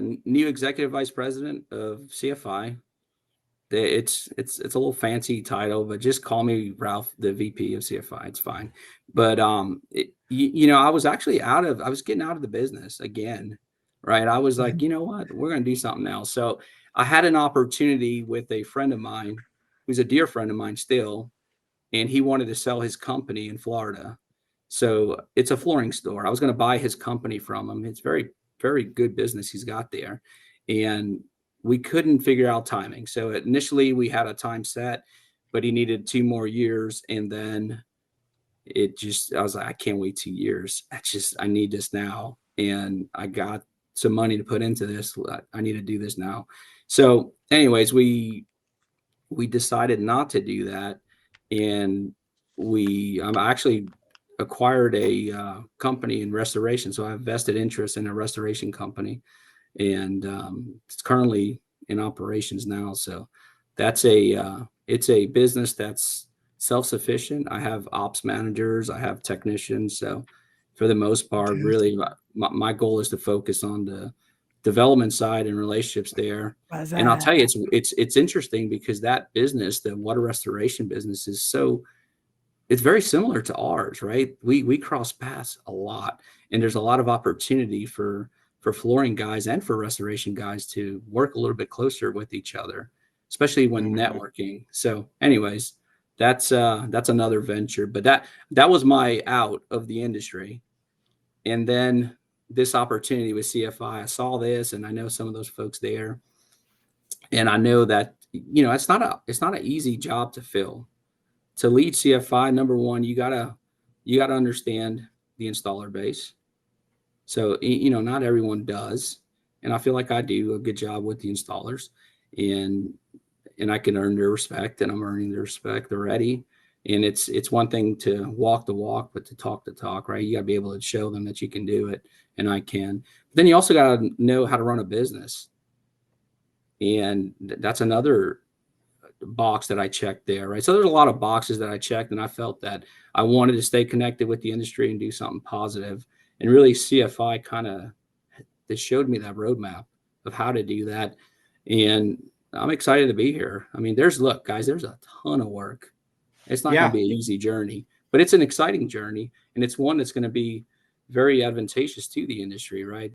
new executive vice president of CFI. It's a little fancy title, but just call me Ralph, the VP of CFI. It's fine. But I was actually I was getting out of the business again, right? I was like, Mhm. you know what, we're gonna do something else. So I had an opportunity with a friend of mine, who's a dear friend of mine still, and he wanted to sell his company in Florida. So it's a flooring store. I was going to buy his company from him. It's very, very good business he's got there. And we couldn't figure out timing. So initially we had a time set, but he needed 2 more years. And then I was like, I can't wait 2 years. I need this now. And I got some money to put into this. I need to do this now. So, anyways, we decided not to do that, and we actually acquired a company in restoration. So I have vested interest in a restoration company, and it's currently in operations now. So that's it's a business that's self-sufficient. I have ops managers, I have technicians. So for the most part, Okay. really, my goal is to focus on the development side and relationships there. Was And I'll tell you, that? it's interesting because that business, the water restoration business, it's very similar to ours, right? We cross paths a lot, and there's a lot of opportunity for flooring guys and for restoration guys to work a little bit closer with each other, especially when Mhm. networking. So, anyways, that's another venture, but that was my out of the industry. And then this opportunity with CFI, I saw this, and I know some of those folks there, and I know that it's not an easy job to fill. To lead CFI, number one, you gotta understand the installer base. So not everyone does, and I feel like I do a good job with the installers, and I can earn their respect, and I'm earning their respect already. And it's one thing to walk the walk, but to talk the talk, right? You got to be able to show them that you can do it, and I can. But then you also got to know how to run a business, and that's another box that I checked there, right? So there's a lot of boxes that I checked, and I felt that I wanted to stay connected with the industry and do something positive. And really, CFI kind of they showed me that roadmap of how to do that, and I'm excited to be here. I mean, look, guys, there's a ton of work. It's not going to Yeah. be an easy journey, but it's an exciting journey, and it's one that's going to be very advantageous to the industry, right?